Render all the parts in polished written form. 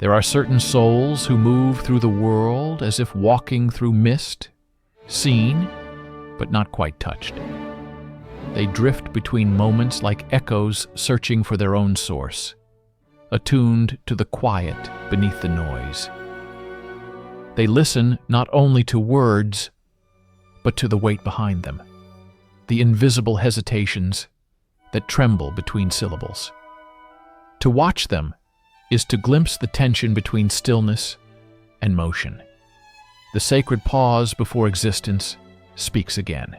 There are certain souls who move through the world as if walking through mist, seen, but not quite touched. They drift between moments like echoes searching for their own source, attuned to the quiet beneath the noise. They listen not only to words, but to the weight behind them, the invisible hesitations that tremble between syllables. To watch them is to glimpse the tension between stillness and motion. The sacred pause before existence speaks again.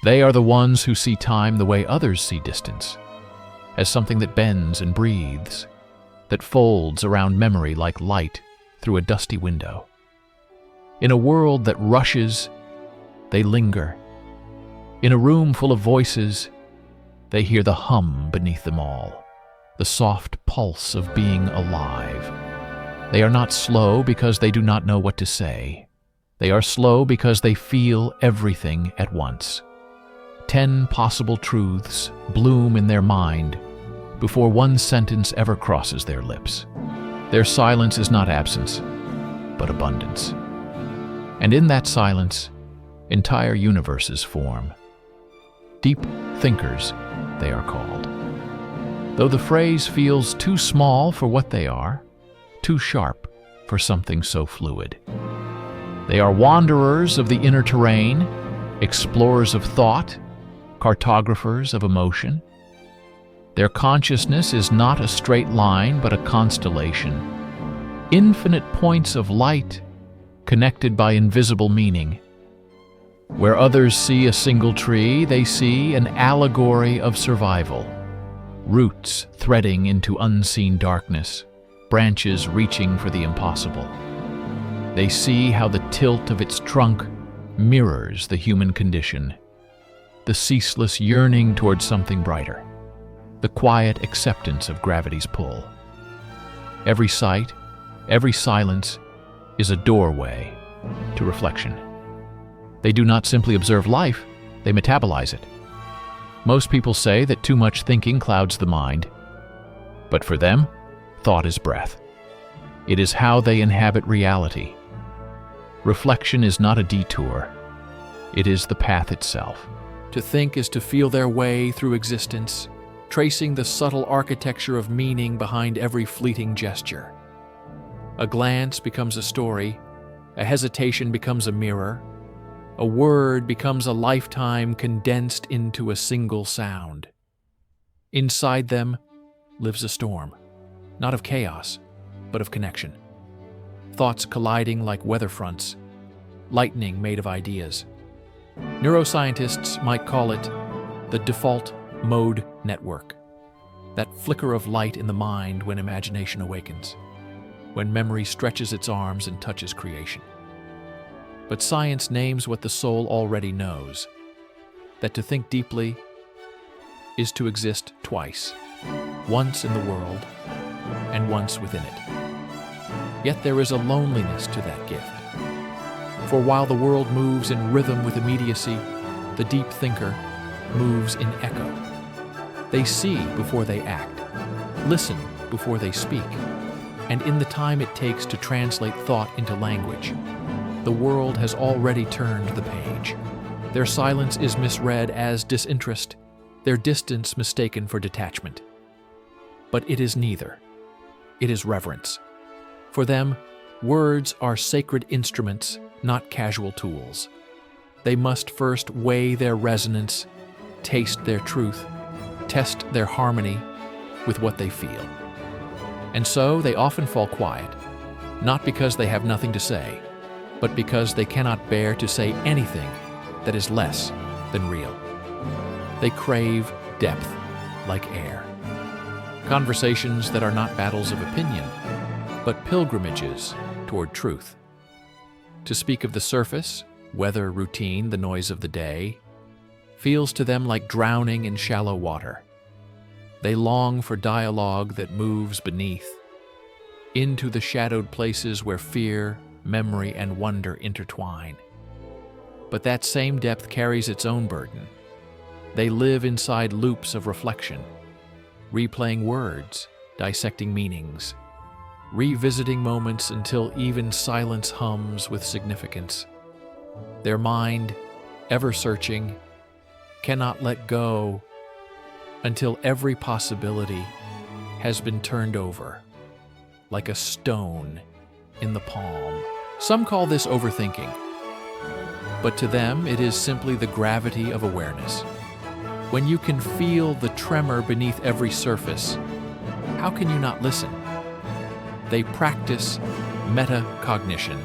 They are the ones who see time the way others see distance, as something that bends and breathes, that folds around memory like light through a dusty window. In a world that rushes, they linger. In a room full of voices, they hear the hum beneath them all, the soft pulse of being alive. They are not slow because they do not know what to say. They are slow because they feel everything at once. 10 possible truths bloom in their mind before one sentence ever crosses their lips. Their silence is not absence, but abundance. And in that silence, entire universes form. Deep thinkers, they are called. Though the phrase feels too small for what they are, too sharp for something so fluid. They are wanderers of the inner terrain, explorers of thought, cartographers of emotion. Their consciousness is not a straight line, but a constellation. Infinite points of light connected by invisible meaning. Where others see a single tree, they see an allegory of survival. Roots threading into unseen darkness, branches reaching for the impossible. They see how the tilt of its trunk mirrors the human condition, the ceaseless yearning towards something brighter, the quiet acceptance of gravity's pull. Every sight, every silence is a doorway to reflection. They do not simply observe life, they metabolize it. Most people say that too much thinking clouds the mind, but for them, thought is breath. It is how they inhabit reality. Reflection is not a detour, it is the path itself. To think is to feel their way through existence, tracing the subtle architecture of meaning behind every fleeting gesture. A glance becomes a story, a hesitation becomes a mirror, a word becomes a lifetime condensed into a single sound. Inside them lives a storm, not of chaos, but of connection. Thoughts colliding like weather fronts, lightning made of ideas. Neuroscientists might call it the default mode network, that flicker of light in the mind when imagination awakens, when memory stretches its arms and touches creation. But science names what the soul already knows, that to think deeply is to exist twice, once in the world and once within it. Yet there is a loneliness to that gift. For while the world moves in rhythm with immediacy, the deep thinker moves in echo. They see before they act, listen before they speak, and in the time it takes to translate thought into language, the world has already turned the page. Their silence is misread as disinterest, their distance mistaken for detachment. But it is neither. It is reverence. For them, words are sacred instruments, not casual tools. They must first weigh their resonance, taste their truth, test their harmony with what they feel. And so they often fall quiet, not because they have nothing to say, but because they cannot bear to say anything that is less than real. They crave depth like air. Conversations that are not battles of opinion, but pilgrimages toward truth. To speak of the surface, weather, routine, the noise of the day, feels to them like drowning in shallow water. They long for dialogue that moves beneath, into the shadowed places where fear, memory, and wonder intertwine. But that same depth carries its own burden. They live inside loops of reflection, replaying words, dissecting meanings, revisiting moments until even silence hums with significance. Their mind, ever searching, cannot let go until every possibility has been turned over, like a stone in the palm. Some call this overthinking, but to them it is simply the gravity of awareness. When you can feel the tremor beneath every surface, how can you not listen? They practice metacognition,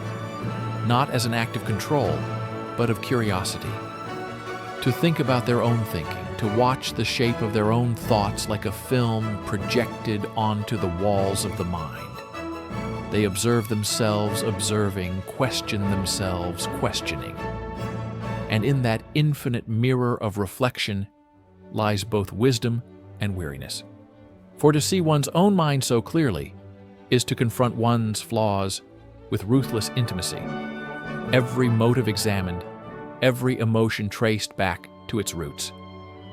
not as an act of control, but of curiosity. To think about their own thinking, to watch the shape of their own thoughts like a film projected onto the walls of the mind. They observe themselves observing, question themselves questioning. And in that infinite mirror of reflection lies both wisdom and weariness. For to see one's own mind so clearly is to confront one's flaws with ruthless intimacy. Every motive examined, every emotion traced back to its roots,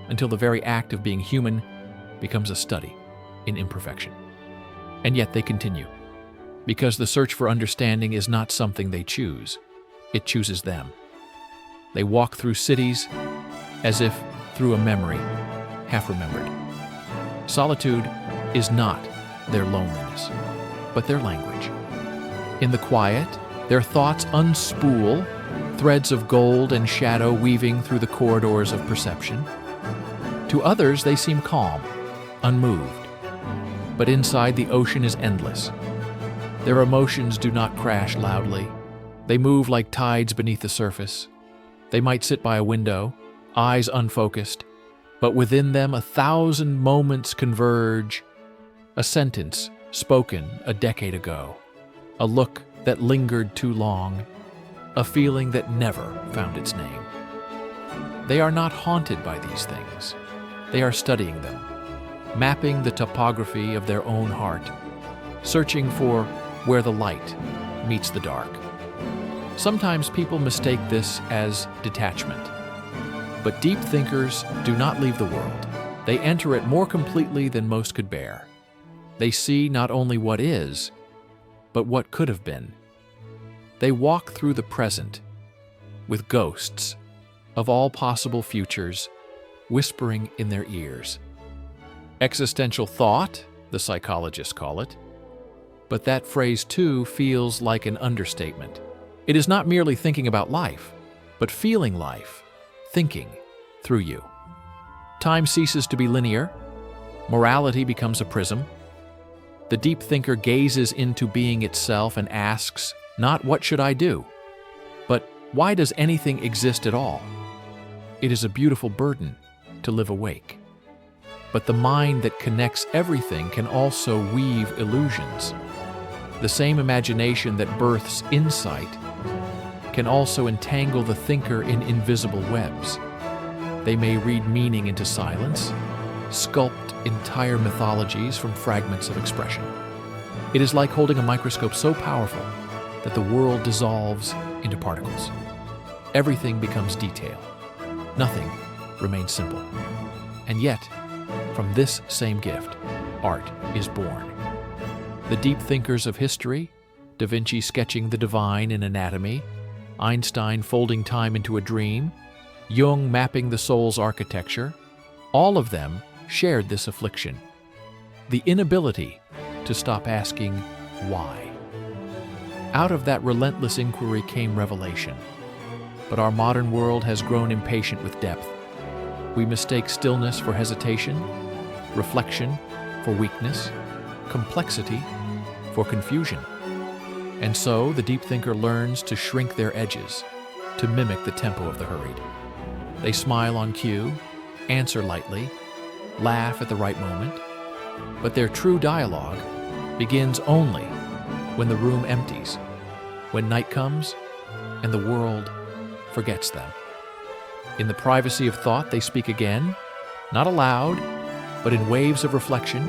until the very act of being human becomes a study in imperfection. And yet they continue, because the search for understanding is not something they choose, it chooses them. They walk through cities as if through a memory, half remembered. Solitude is not their loneliness, but their language. In the quiet, their thoughts unspool, threads of gold and shadow weaving through the corridors of perception. To others, they seem calm, unmoved, but inside the ocean is endless. Their emotions do not crash loudly. They move like tides beneath the surface. They might sit by a window, eyes unfocused, but within them 1,000 moments converge. A sentence spoken a decade ago, a look that lingered too long, a feeling that never found its name. They are not haunted by these things. They are studying them, mapping the topography of their own heart, searching for where the light meets the dark. Sometimes people mistake this as detachment, but deep thinkers do not leave the world. They enter it more completely than most could bear. They see not only what is, but what could have been. They walk through the present with ghosts of all possible futures whispering in their ears. Existential thought, the psychologists call it, but that phrase too feels like an understatement. It is not merely thinking about life, but feeling life, thinking through you. Time ceases to be linear. Morality becomes a prism. The deep thinker gazes into being itself and asks, not what should I do, but why does anything exist at all? It is a beautiful burden to live awake. But the mind that connects everything can also weave illusions. The same imagination that births insight can also entangle the thinker in invisible webs. They may read meaning into silence, sculpt entire mythologies from fragments of expression. It is like holding a microscope so powerful that the world dissolves into particles. Everything becomes detail. Nothing remains simple. And yet, from this same gift, art is born. The deep thinkers of history, Da Vinci sketching the divine in anatomy, Einstein folding time into a dream, Jung mapping the soul's architecture, all of them shared this affliction, the inability to stop asking why. Out of that relentless inquiry came revelation. But our modern world has grown impatient with depth. We mistake stillness for hesitation, reflection for weakness, complexity for confusion. And so the deep thinker learns to shrink their edges, to mimic the tempo of the hurried. They smile on cue, answer lightly, laugh at the right moment, but their true dialogue begins only when the room empties, when night comes and the world forgets them. In the privacy of thought, they speak again, not aloud, but in waves of reflection,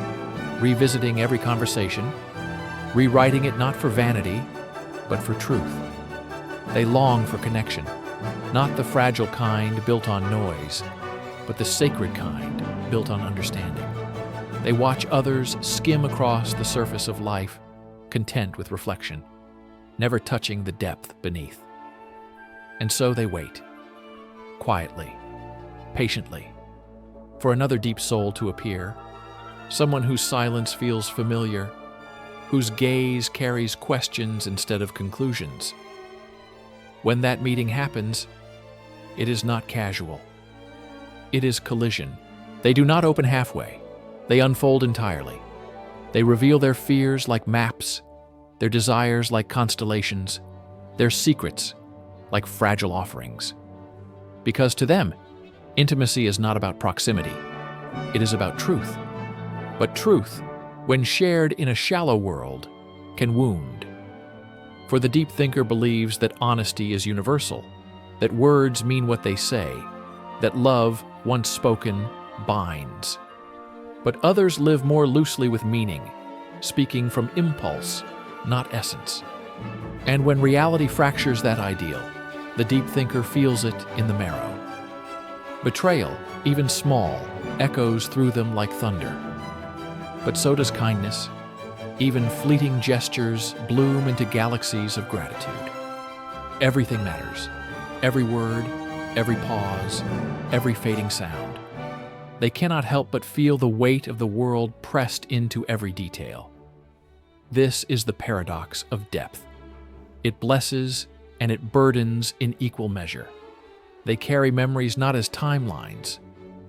revisiting every conversation, rewriting it not for vanity, but for truth. They long for connection, not the fragile kind built on noise, but the sacred kind built on understanding. They watch others skim across the surface of life, content with reflection, never touching the depth beneath. And so they wait, quietly, patiently, for another deep soul to appear, someone whose silence feels familiar, whose gaze carries questions instead of conclusions. When that meeting happens, it is not casual. It is collision. They do not open halfway. They unfold entirely. They reveal their fears like maps, their desires like constellations, their secrets like fragile offerings. Because to them, intimacy is not about proximity. It is about truth. But truth, when shared in a shallow world, can wound. For the deep thinker believes that honesty is universal, that words mean what they say, that love, once spoken, binds. But others live more loosely with meaning, speaking from impulse, not essence. And when reality fractures that ideal, the deep thinker feels it in the marrow. Betrayal, even small, echoes through them like thunder. But so does kindness. Even fleeting gestures bloom into galaxies of gratitude. Everything matters. Every word, every pause, every fading sound. They cannot help but feel the weight of the world pressed into every detail. This is the paradox of depth. It blesses and it burdens in equal measure. They carry memories not as timelines,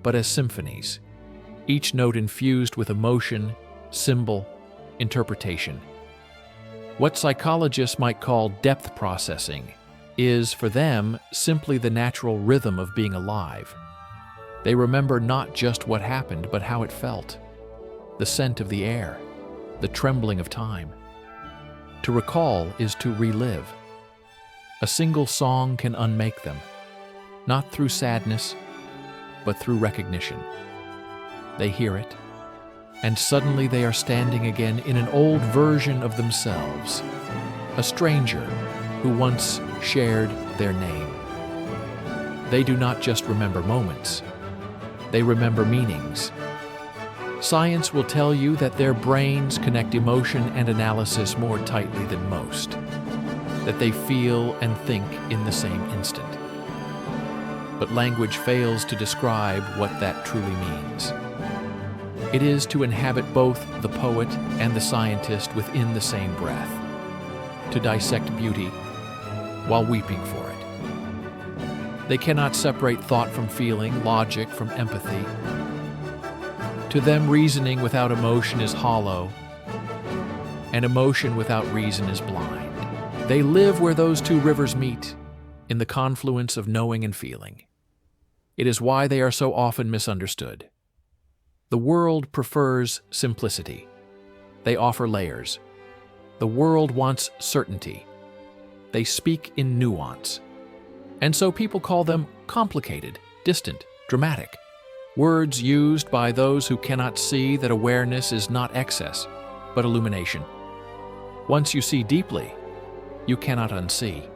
but as symphonies, each note infused with emotion, symbol, interpretation. What psychologists might call depth processing is, for them, simply the natural rhythm of being alive. They remember not just what happened, but how it felt, the scent of the air, the trembling of time. To recall is to relive. A single song can unmake them, not through sadness, but through recognition. They hear it, and suddenly they are standing again in an old version of themselves, a stranger who once shared their name. They do not just remember moments, they remember meanings. Science will tell you that their brains connect emotion and analysis more tightly than most, that they feel and think in the same instant. But language fails to describe what that truly means. It is to inhabit both the poet and the scientist within the same breath, to dissect beauty while weeping for it. They cannot separate thought from feeling, logic from empathy. To them, reasoning without emotion is hollow, and emotion without reason is blind. They live where those two rivers meet, in the confluence of knowing and feeling. It is why they are so often misunderstood. The world prefers simplicity. They offer layers. The world wants certainty. They speak in nuance. And so people call them complicated, distant, dramatic. Words used by those who cannot see that awareness is not excess, but illumination. Once you see deeply, you cannot unsee.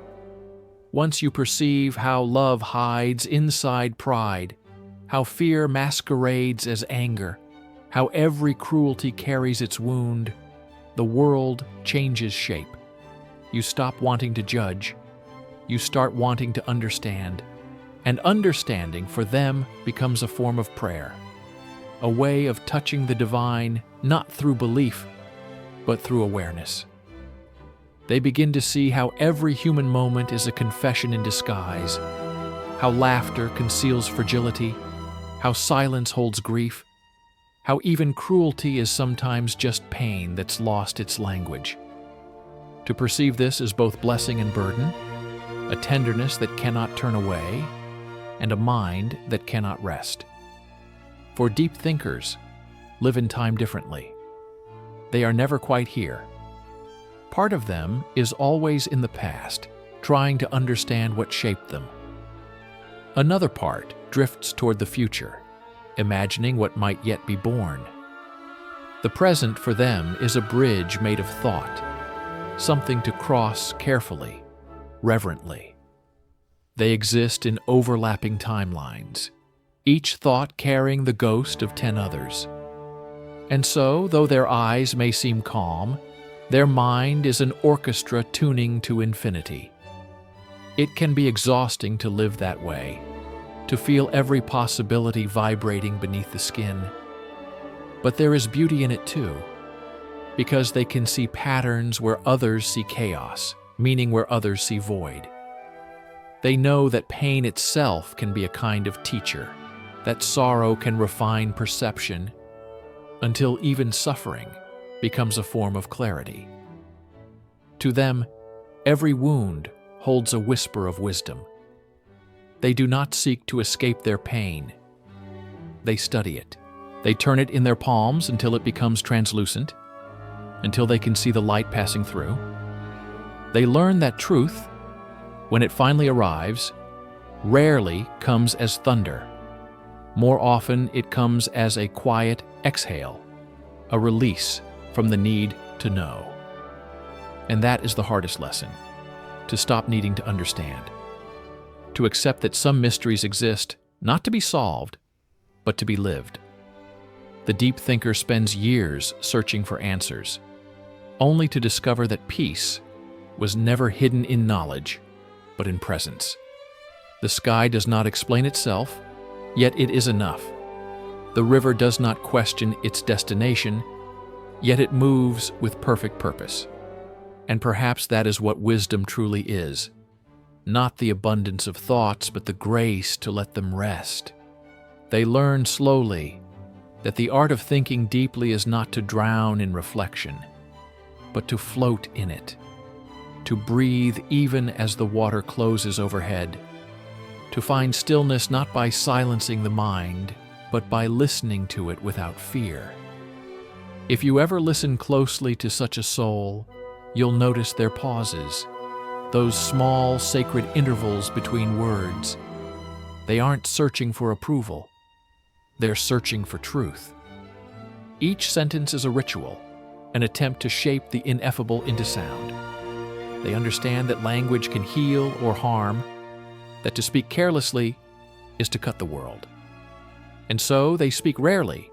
Once you perceive how love hides inside pride, how fear masquerades as anger, how every cruelty carries its wound, the world changes shape. You stop wanting to judge. You start wanting to understand. And understanding for them becomes a form of prayer, a way of touching the divine not through belief, but through awareness. They begin to see how every human moment is a confession in disguise, how laughter conceals fragility, how silence holds grief, how even cruelty is sometimes just pain that's lost its language. To perceive this is both blessing and burden, a tenderness that cannot turn away, and a mind that cannot rest. For deep thinkers live in time differently. They are never quite here. Part of them is always in the past, trying to understand what shaped them. Another part drifts toward the future, imagining what might yet be born. The present for them is a bridge made of thought, something to cross carefully, reverently. They exist in overlapping timelines, each thought carrying the ghost of 10 others. And so, though their eyes may seem calm, Their mind is an orchestra tuning to infinity. It can be exhausting to live that way, to feel every possibility vibrating beneath the skin. But there is beauty in it too, because they can see patterns where others see chaos, meaning where others see void. They know that pain itself can be a kind of teacher, that sorrow can refine perception, until even suffering becomes a form of clarity. To them, every wound holds a whisper of wisdom. They do not seek to escape their pain. They study it. They turn it in their palms until it becomes translucent, until they can see the light passing through. They learn that truth, when it finally arrives, rarely comes as thunder. More often, it comes as a quiet exhale, a release from the need to know. And that is the hardest lesson, to stop needing to understand, to accept that some mysteries exist, not to be solved, but to be lived. The deep thinker spends years searching for answers, only to discover that peace was never hidden in knowledge, but in presence. The sky does not explain itself, yet it is enough. The river does not question its destination, yet it moves with perfect purpose. And perhaps that is what wisdom truly is. Not the abundance of thoughts, but the grace to let them rest. They learn slowly that the art of thinking deeply is not to drown in reflection, but to float in it, to breathe even as the water closes overhead, to find stillness not by silencing the mind, but by listening to it without fear. If you ever listen closely to such a soul, you'll notice their pauses, those small sacred intervals between words. They aren't searching for approval. They're searching for truth. Each sentence is a ritual, an attempt to shape the ineffable into sound. They understand that language can heal or harm, that to speak carelessly is to cut the world. And so they speak rarely,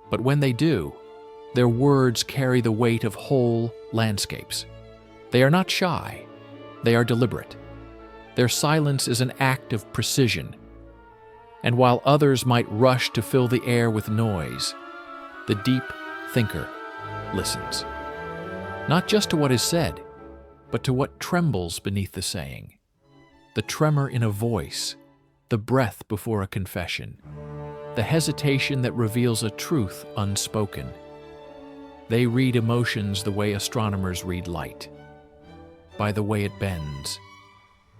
but when they do, their words carry the weight of whole landscapes. They are not shy, they are deliberate. Their silence is an act of precision. And while others might rush to fill the air with noise, the deep thinker listens. Not just to what is said, but to what trembles beneath the saying. The tremor in a voice, the breath before a confession, the hesitation that reveals a truth unspoken. They read emotions the way astronomers read light, by the way it bends,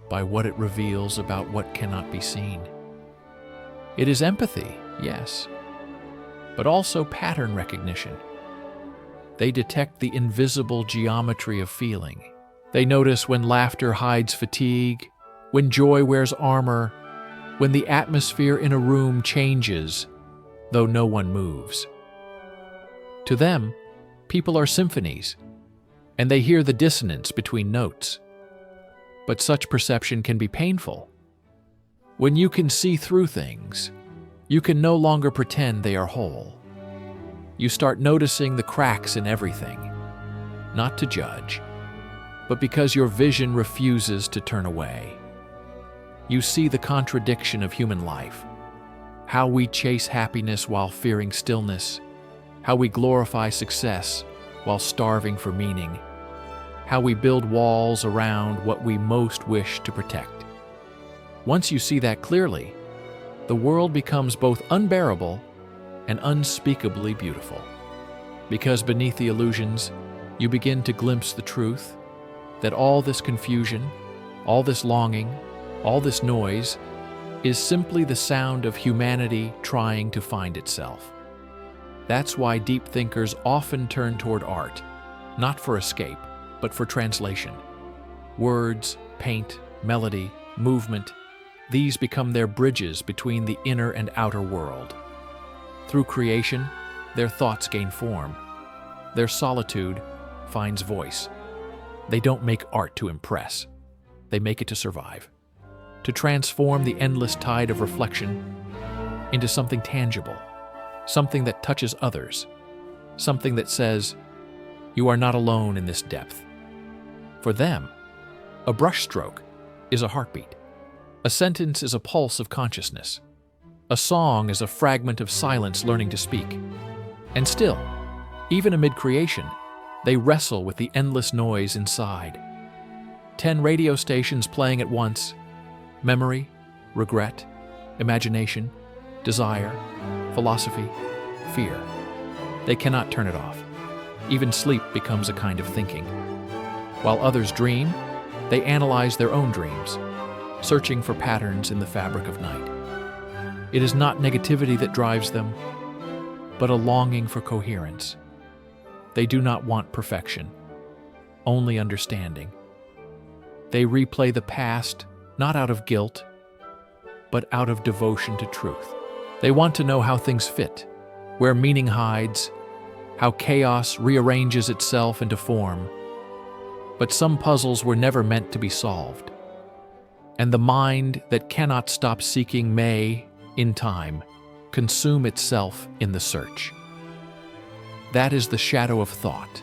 by what it reveals about what cannot be seen. It is empathy, yes, but also pattern recognition. They detect the invisible geometry of feeling. They notice when laughter hides fatigue, when joy wears armor, when the atmosphere in a room changes, though no one moves. To them, people are symphonies, and they hear the dissonance between notes. But such perception can be painful. When you can see through things, you can no longer pretend they are whole. You start noticing the cracks in everything, not to judge, but because your vision refuses to turn away. You see the contradiction of human life, how we chase happiness while fearing stillness, how we glorify success while starving for meaning, how we build walls around what we most wish to protect. Once you see that clearly, the world becomes both unbearable and unspeakably beautiful. Because beneath the illusions, you begin to glimpse the truth, that all this confusion, all this longing, all this noise is simply the sound of humanity trying to find itself. That's why deep thinkers often turn toward art, not for escape, but for translation. Words, paint, melody, movement, these become their bridges between the inner and outer world. Through creation, their thoughts gain form. Their solitude finds voice. They don't make art to impress. They make it to survive, to transform the endless tide of reflection into something tangible, something that touches others, something that says, You are not alone in this depth. For them, a brushstroke is a heartbeat. A sentence is a pulse of consciousness. A song is a fragment of silence learning to speak. And still, even amid creation, they wrestle with the endless noise inside. 10 radio stations playing at once: memory, regret, imagination, desire, philosophy, fear. They cannot turn it off. Even sleep becomes a kind of thinking. While others dream, they analyze their own dreams, searching for patterns in the fabric of night. It is not negativity that drives them, but a longing for coherence. They do not want perfection, only understanding. They replay the past not out of guilt, but out of devotion to truth. They want to know how things fit, where meaning hides, how chaos rearranges itself into form. But some puzzles were never meant to be solved, and the mind that cannot stop seeking may, in time, consume itself in the search. That is the shadow of thought,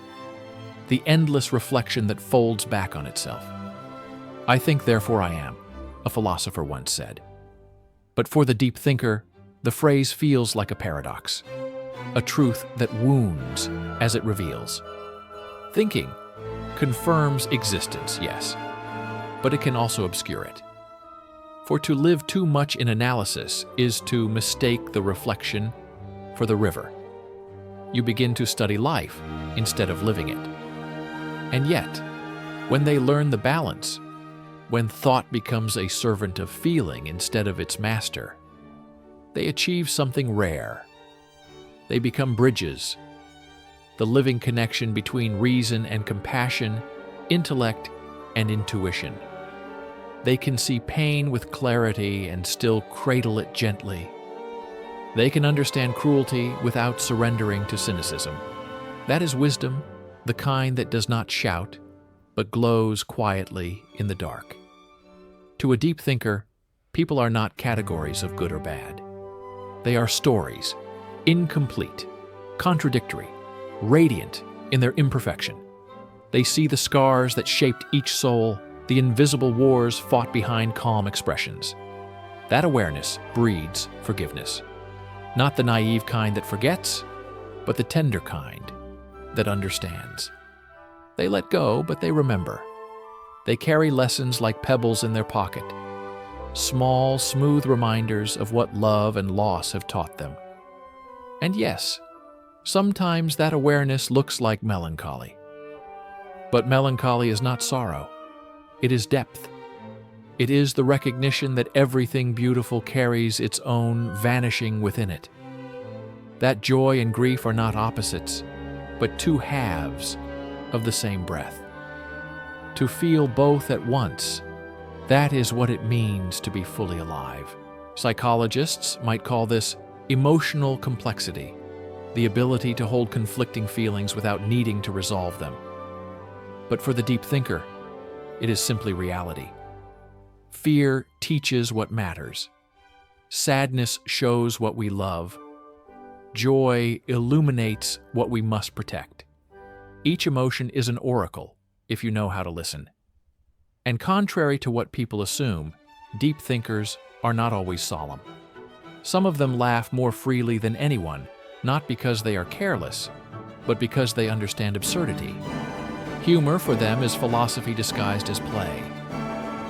the endless reflection that folds back on itself. "I think, therefore I am," a philosopher once said. But for the deep thinker, the phrase feels like a paradox, a truth that wounds as it reveals. Thinking confirms existence, yes, but it can also obscure it. For to live too much in analysis is to mistake the reflection for the river. You begin to study life instead of living it. And yet, when they learn the balance, when thought becomes a servant of feeling instead of its master, they achieve something rare. They become bridges, the living connection between reason and compassion, intellect and intuition. They can see pain with clarity and still cradle it gently. They can understand cruelty without surrendering to cynicism. That is wisdom, the kind that does not shout, but glows quietly in the dark. To a deep thinker, people are not categories of good or bad. They are stories, incomplete, contradictory, radiant in their imperfection. They see the scars that shaped each soul, the invisible wars fought behind calm expressions. That awareness breeds forgiveness. Not the naive kind that forgets, but the tender kind that understands. They let go, but they remember. They carry lessons like pebbles in their pocket, small, smooth reminders of what love and loss have taught them. And yes, sometimes that awareness looks like melancholy. But melancholy is not sorrow. It is depth. It is the recognition that everything beautiful carries its own vanishing within it. That joy and grief are not opposites, but two halves of the same breath. To feel both at once, that is what it means to be fully alive. Psychologists might call this emotional complexity, the ability to hold conflicting feelings without needing to resolve them. But for the deep thinker, it is simply reality. Fear teaches what matters. Sadness shows what we love. Joy illuminates what we must protect. Each emotion is an oracle, if you know how to listen. And contrary to what people assume, deep thinkers are not always solemn. Some of them laugh more freely than anyone, not because they are careless, but because they understand absurdity. Humor for them is philosophy disguised as play.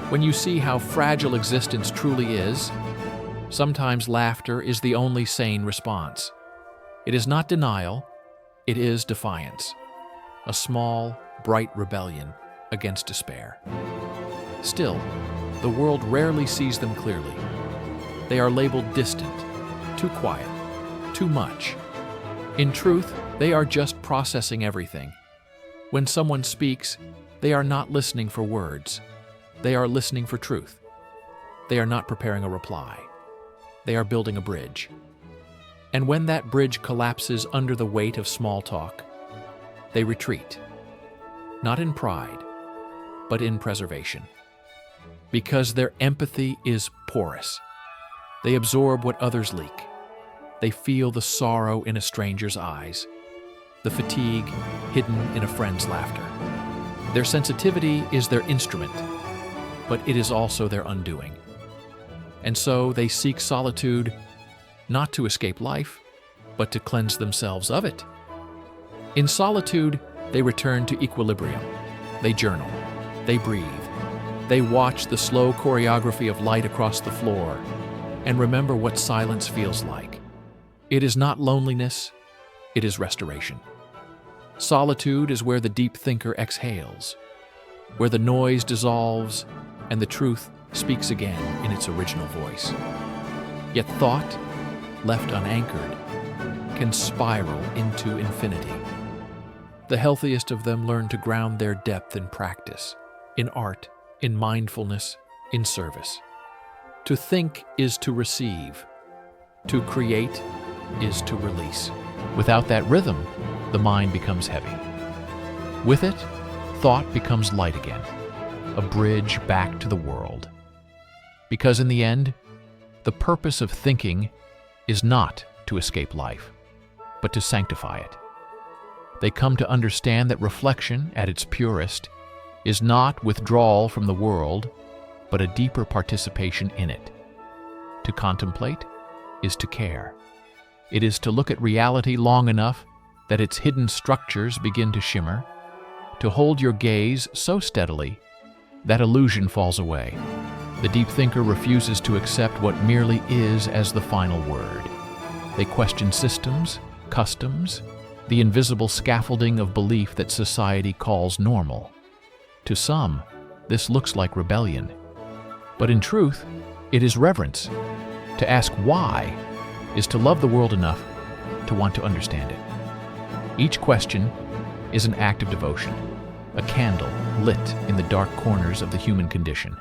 When you see how fragile existence truly is, sometimes laughter is the only sane response. It is not denial, it is defiance. A small, bright rebellion against despair. Still, the world rarely sees them clearly. They are labeled distant, too quiet, too much. In truth, they are just processing everything. When someone speaks, they are not listening for words. They are listening for truth. They are not preparing a reply. They are building a bridge. And when that bridge collapses under the weight of small talk, they retreat. Not in pride, but in preservation. Because their empathy is porous. They absorb what others leak. They feel the sorrow in a stranger's eyes. the fatigue hidden in a friend's laughter. Their sensitivity is their instrument, but it is also their undoing. And so they seek solitude not to escape life, but to cleanse themselves of it. In solitude, they return to equilibrium. They journal. They breathe. They watch the slow choreography of light across the floor and remember what silence feels like. It is not loneliness, it is restoration. Solitude is where the deep thinker exhales, where the noise dissolves and the truth speaks again in its original voice. Yet thought, left unanchored, can spiral into infinity. The healthiest of them learn to ground their depth in practice, in art, in mindfulness, in service. To think is to receive. To create is to release. Without that rhythm, the mind becomes heavy. With it, thought becomes light again, a bridge back to the world. Because in the end, the purpose of thinking is not to escape life, but to sanctify it. They come to understand that reflection, at its purest, is not withdrawal from the world, but a deeper participation in it. To contemplate is to care. It is to look at reality long enough that its hidden structures begin to shimmer, to hold your gaze so steadily that illusion falls away. The deep thinker refuses to accept what merely is as the final word. They question systems, customs, the invisible scaffolding of belief that society calls normal. To some, this looks like rebellion. But in truth, it is reverence. To ask why is to love the world enough to want to understand it. Each question is an act of devotion, a candle lit in the dark corners of the human condition.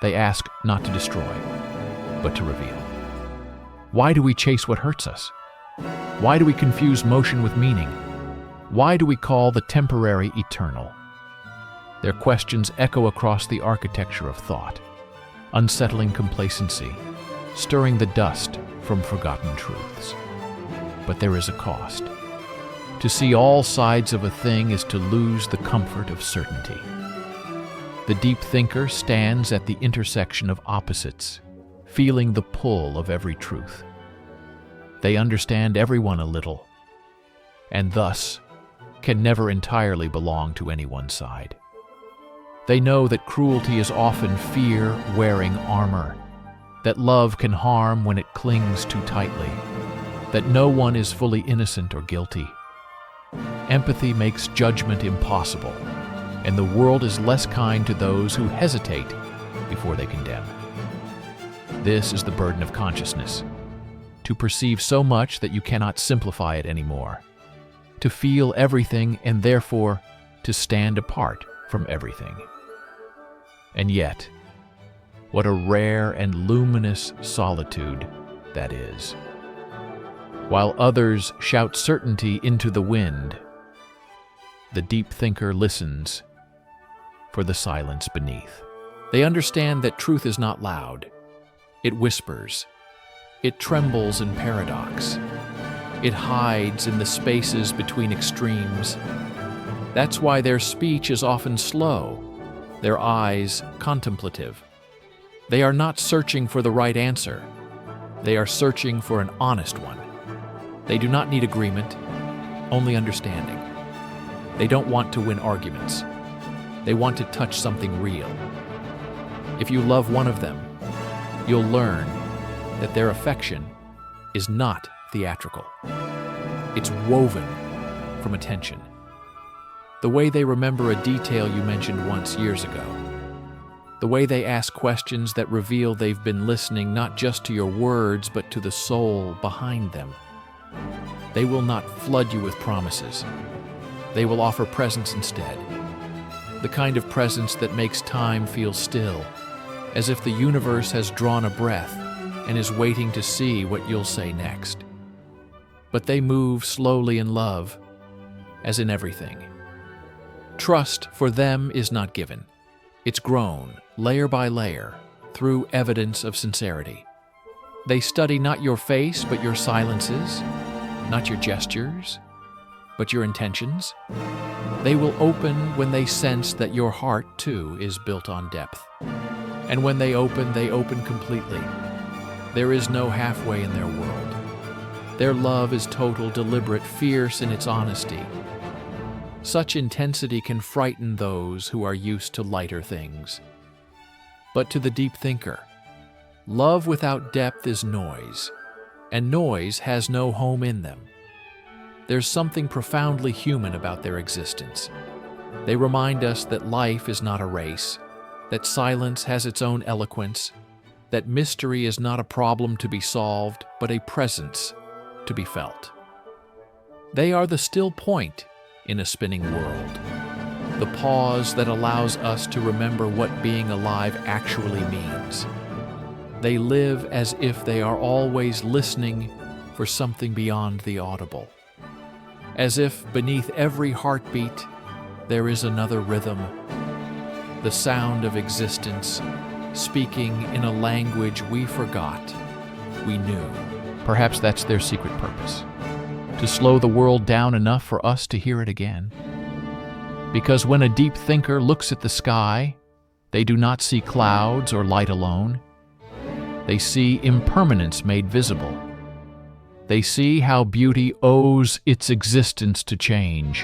They ask not to destroy, but to reveal. Why do we chase what hurts us? Why do we confuse motion with meaning? Why do we call the temporary eternal? Their questions echo across the architecture of thought, unsettling complacency, stirring the dust from forgotten truths. But there is a cost. To see all sides of a thing is to lose the comfort of certainty. The deep thinker stands at the intersection of opposites, feeling the pull of every truth. They understand everyone a little, and thus can never entirely belong to any one side. They know that cruelty is often fear wearing armor, that love can harm when it clings too tightly, that no one is fully innocent or guilty. Empathy makes judgment impossible, and the world is less kind to those who hesitate before they condemn. This is the burden of consciousness, to perceive so much that you cannot simplify it anymore, to feel everything and therefore to stand apart from everything. And yet, what a rare and luminous solitude that is. While others shout certainty into the wind, the deep thinker listens for the silence beneath. They understand that truth is not loud. It whispers. It trembles in paradox. It hides in the spaces between extremes. That's why their speech is often slow, their eyes contemplative. They are not searching for the right answer. They are searching for an honest one. They do not need agreement, only understanding. They don't want to win arguments. They want to touch something real. If you love one of them, you'll learn that their affection is not theatrical. It's woven from attention. The way they remember a detail you mentioned once years ago. The way they ask questions that reveal they've been listening not just to your words, but to the soul behind them. They will not flood you with promises. They will offer presence instead. The kind of presence that makes time feel still, as if the universe has drawn a breath and is waiting to see what you'll say next. But they move slowly in love, as in everything. Trust for them is not given. It's grown, layer by layer, through evidence of sincerity. They study not your face, but your silences, not your gestures, but your intentions? They will open when they sense that your heart, too, is built on depth. And when they open completely. There is no halfway in their world. Their love is total, deliberate, fierce in its honesty. Such intensity can frighten those who are used to lighter things. But to the deep thinker, love without depth is noise, and noise has no home in them. There's something profoundly human about their existence. They remind us that life is not a race, that silence has its own eloquence, that mystery is not a problem to be solved, but a presence to be felt. They are the still point in a spinning world, the pause that allows us to remember what being alive actually means. They live as if they are always listening for something beyond the audible. As if beneath every heartbeat there is another rhythm, the sound of existence, speaking in a language we forgot, we knew. Perhaps that's their secret purpose, to slow the world down enough for us to hear it again. Because when a deep thinker looks at the sky, they do not see clouds or light alone. They see impermanence made visible. They see how beauty owes its existence to change,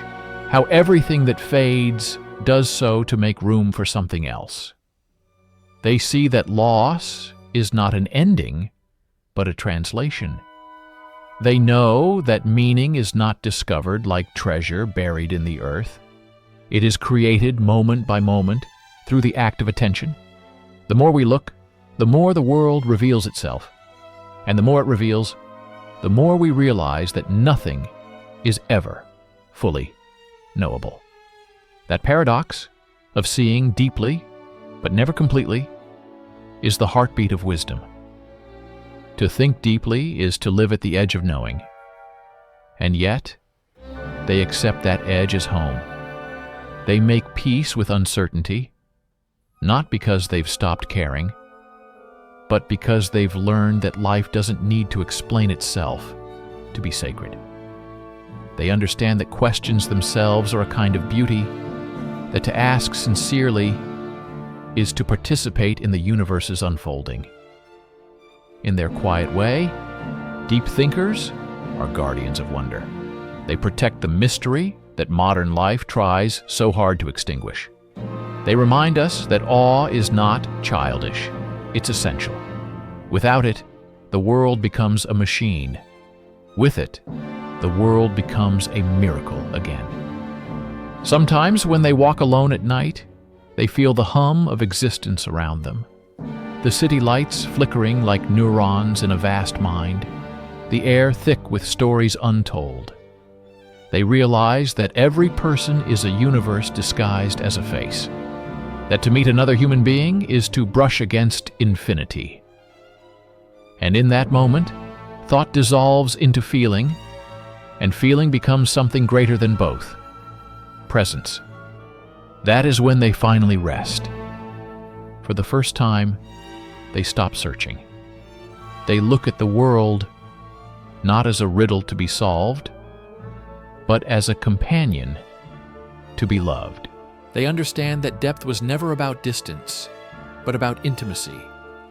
how everything that fades does so to make room for something else. They see that loss is not an ending, but a translation. They know that meaning is not discovered like treasure buried in the earth. It is created moment by moment through the act of attention. The more we look, the more the world reveals itself. And the more it reveals, the more we realize that nothing is ever fully knowable. That paradox of seeing deeply, but never completely, is the heartbeat of wisdom. To think deeply is to live at the edge of knowing. And yet, they accept that edge as home. They make peace with uncertainty, not because they've stopped caring, but because they've learned that life doesn't need to explain itself to be sacred. They understand that questions themselves are a kind of beauty, that to ask sincerely is to participate in the universe's unfolding. In their quiet way, deep thinkers are guardians of wonder. They protect the mystery that modern life tries so hard to extinguish. They remind us that awe is not childish, it's essential. Without it, the world becomes a machine. With it, the world becomes a miracle again. Sometimes when they walk alone at night, they feel the hum of existence around them. The city lights flickering like neurons in a vast mind, the air thick with stories untold. They realize that every person is a universe disguised as a face, that to meet another human being is to brush against infinity. And in that moment, thought dissolves into feeling, and feeling becomes something greater than both: presence. That is when they finally rest. For the first time, they stop searching. They look at the world not as a riddle to be solved, but as a companion to be loved. They understand that depth was never about distance, but about intimacy,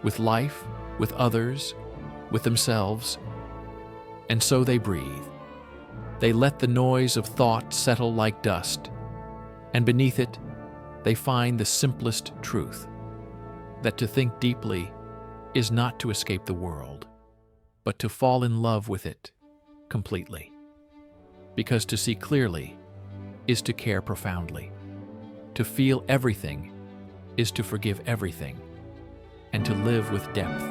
with life, with others, with themselves. And so they breathe. They let the noise of thought settle like dust, and beneath it, they find the simplest truth, that to think deeply is not to escape the world, but to fall in love with it completely. Because to see clearly is to care profoundly. To feel everything is to forgive everything. And to live with depth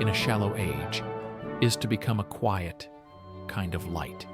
in a shallow age is to become a quiet kind of light.